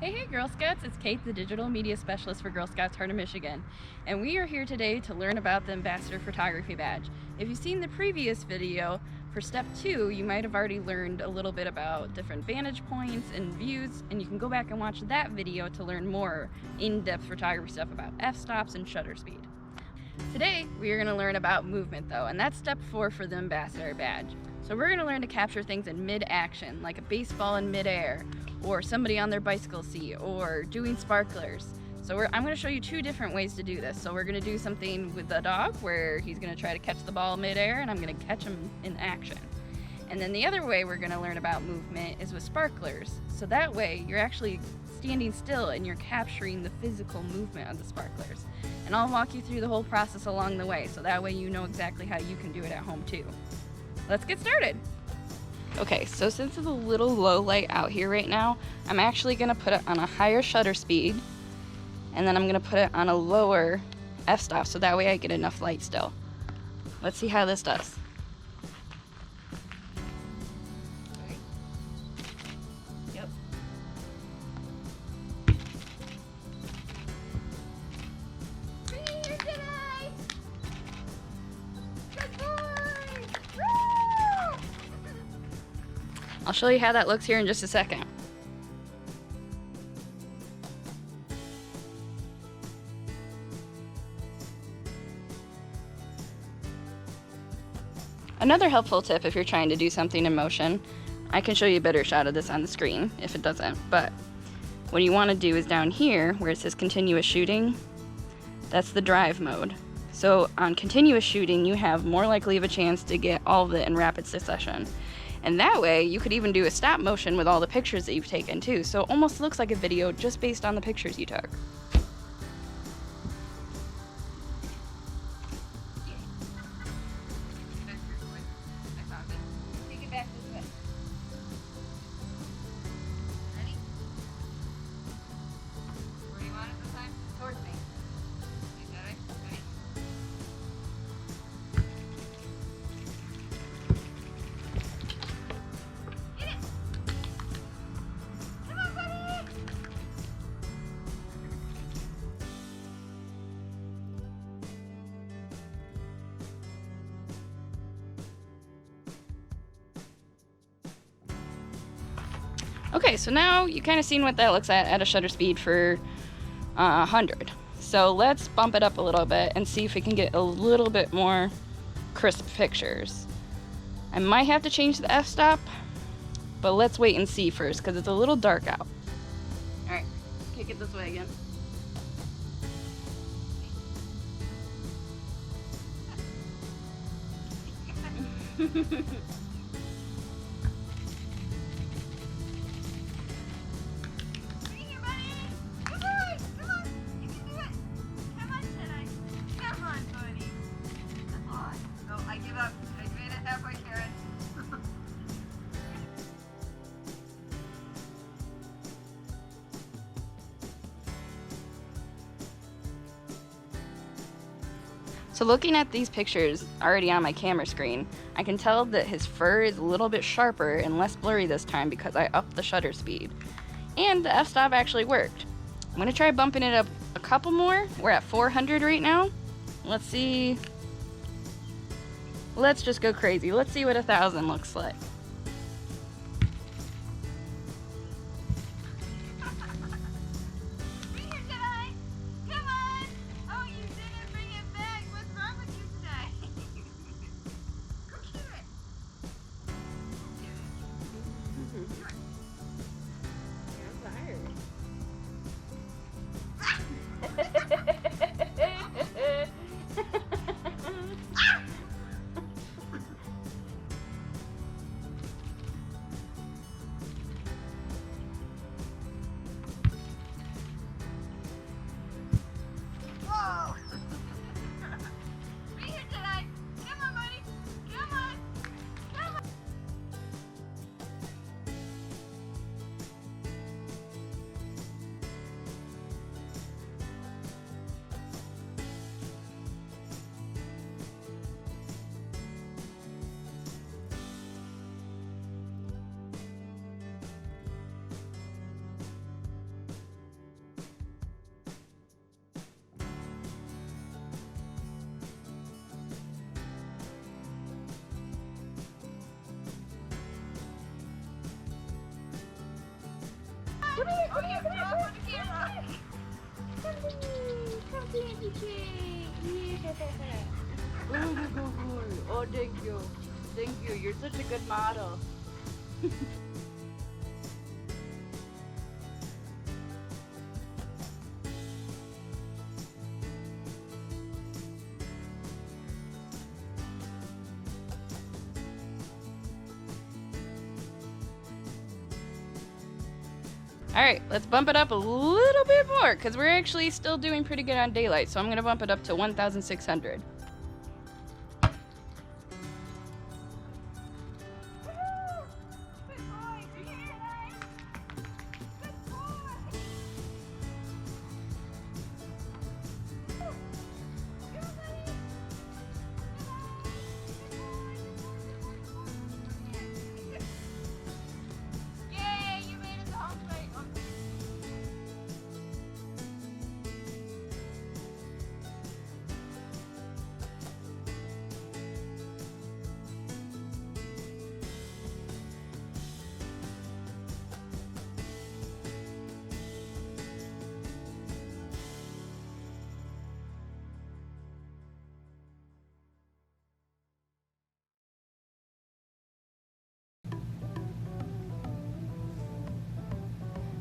Hey Girl Scouts, it's Kate, the Digital Media Specialist for Girl Scouts Heart of Michigan, and we are here today to learn about the Ambassador Photography Badge. If you've seen the previous video, for Step 2, you might have already learned a little bit about different vantage points and views, and you can go back and watch that video to learn more in-depth photography stuff about f-stops and shutter speed. Today, we are going to learn about movement though, and that's Step 4 for the Ambassador Badge. So we're going to learn to capture things in mid-action, like a baseball in mid-air, or somebody on their bicycle seat, or doing sparklers. So I'm going to show you two different ways to do this. So we're going to do something with the dog where he's going to try to catch the ball mid-air and I'm going to catch him in action. And then the other way we're going to learn about movement is with sparklers. So that way you're actually standing still and you're capturing the physical movement of the sparklers. And I'll walk you through the whole process along the way, so that way you know exactly how you can do it at home too. Let's get started. Okay, so since it's a little low light out here right now, I'm actually going to put it on a higher shutter speed, and then I'm going to put it on a lower f-stop, so that way I get enough light still. Let's see how this does. Yep. I'll show you how that looks here in just a second. Another helpful tip if you're trying to do something in motion, I can show you a better shot of this on the screen if it doesn't, but what you want to do is down here where it says continuous shooting, that's the drive mode. So on continuous shooting, you have more likely of a chance to get all of it in rapid succession. And that way, you could even do a stop motion with all the pictures that you've taken too. So it almost looks like a video just based on the pictures you took. Take it back this way. Ready? Where do you want it this time? Towards me. Like that way? Ready? Okay, so now you kind of seen what that looks at a shutter speed for 100. So let's bump it up a little bit and see if we can get a little bit more crisp pictures. I might have to change the f-stop, but let's wait and see first because it's a little dark out. Alright, kick it this way again. So looking at these pictures already on my camera screen, I can tell that his fur is a little bit sharper and less blurry this time because I upped the shutter speed. And the f-stop actually worked. I'm going to try bumping it up a couple more. We're at 400 right now. Let's see. Let's just go crazy. Let's see what 1,000 looks like. Come here, come here, come here. Come here, yeah. Oh, you go good. Oh, thank you. Thank you. You're such a good model. Alright, let's bump it up a little bit more because we're actually still doing pretty good on daylight, so I'm going to bump it up to 1,600.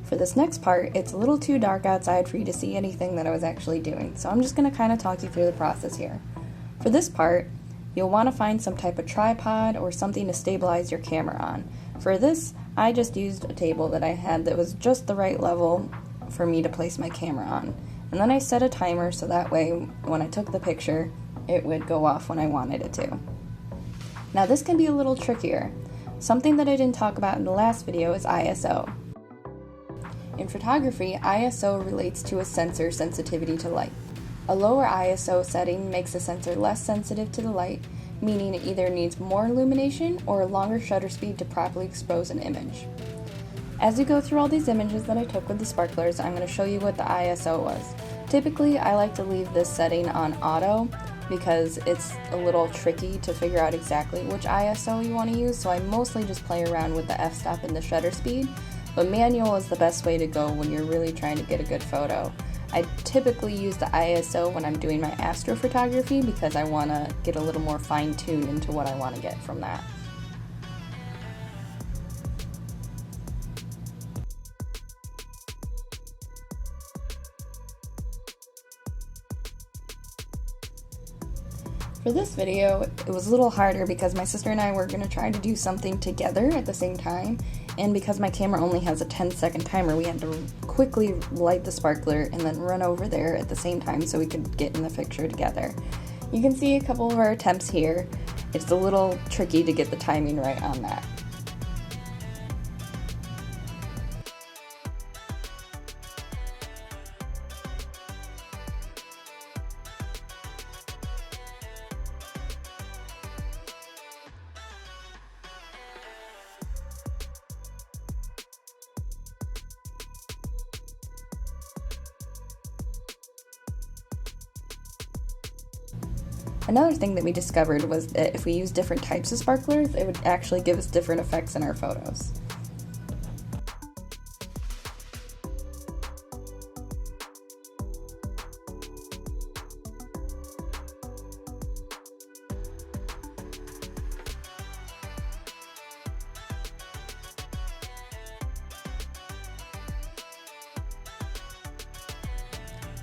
For this next part, it's a little too dark outside for you to see anything that I was actually doing, so I'm just going to kind of talk you through the process here. For this part, you'll want to find some type of tripod or something to stabilize your camera on. For this, I just used a table that I had that was just the right level for me to place my camera on. And then I set a timer so that way when I took the picture, it would go off when I wanted it to. Now this can be a little trickier. Something that I didn't talk about in the last video is ISO. In photography, ISO relates to a sensor sensitivity to light. A lower ISO setting makes a sensor less sensitive to the light, meaning it either needs more illumination or a longer shutter speed to properly expose an image. As you go through all these images that I took with the sparklers, I'm going to show you what the ISO was. Typically, I like to leave this setting on auto because it's a little tricky to figure out exactly which ISO you want to use, so I mostly just play around with the f-stop and the shutter speed. But manual is the best way to go when you're really trying to get a good photo. I typically use the ISO when I'm doing my astrophotography because I want to get a little more fine-tuned into what I want to get from that. For this video, it was a little harder because my sister and I were going to try to do something together at the same time, and because my camera only has a 10-second timer, we had to quickly light the sparkler and then run over there at the same time so we could get in the picture together. You can see a couple of our attempts here. It's a little tricky to get the timing right on that. Another thing that we discovered was that if we use different types of sparklers, it would actually give us different effects in our photos.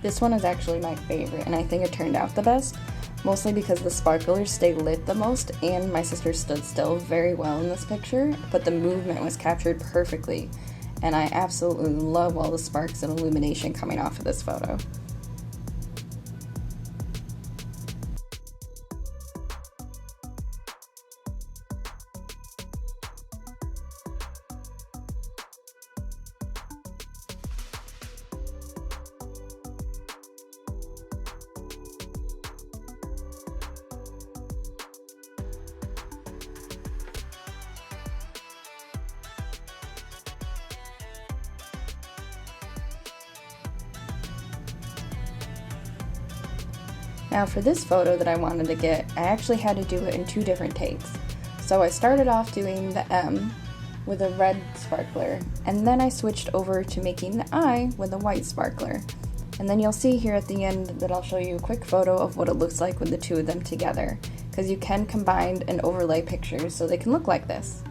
This one is actually my favorite, and I think it turned out the best. Mostly because the sparklers stay lit the most and my sister stood still very well in this picture, but the movement was captured perfectly, and I absolutely love all the sparks and illumination coming off of this photo. Now for this photo that I wanted to get, I actually had to do it in 2 different takes. So I started off doing the M, with a red sparkler, and then I switched over to making the eye with a white sparkler. And then you'll see here at the end that I'll show you a quick photo of what it looks like with the two of them together, because you can combine and overlay pictures so they can look like this.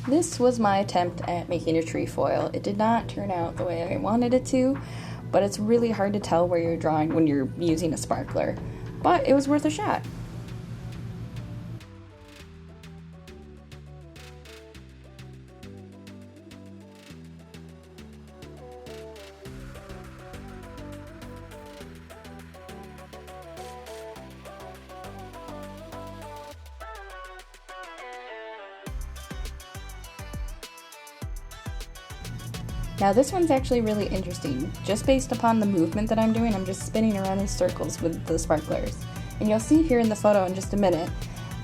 This was my attempt at making a trefoil. It did not turn out the way I wanted it to, but it's really hard to tell where you're drawing when you're using a sparkler. But it was worth a shot. Now this one's actually really interesting. Just based upon the movement that I'm doing, I'm just spinning around in circles with the sparklers. And you'll see here in the photo in just a minute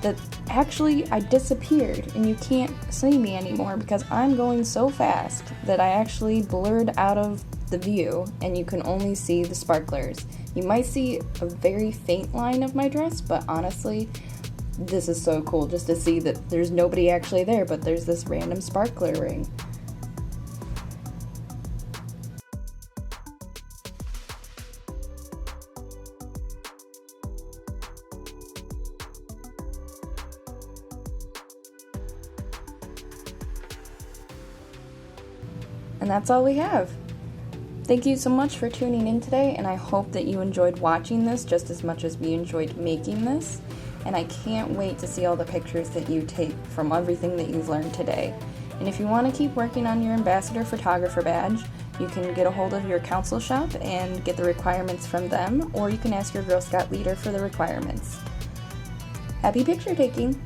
that actually I disappeared and you can't see me anymore because I'm going so fast that I actually blurred out of the view and you can only see the sparklers. You might see a very faint line of my dress, but honestly, this is so cool just to see that there's nobody actually there, but there's this random sparkler ring. And that's all we have. Thank you so much for tuning in today, and I hope that you enjoyed watching this just as much as we enjoyed making this. And I can't wait to see all the pictures that you take from everything that you've learned today. And if you want to keep working on your Ambassador Photographer badge, you can get a hold of your council shop and get the requirements from them, or you can ask your Girl Scout leader for the requirements. Happy picture taking!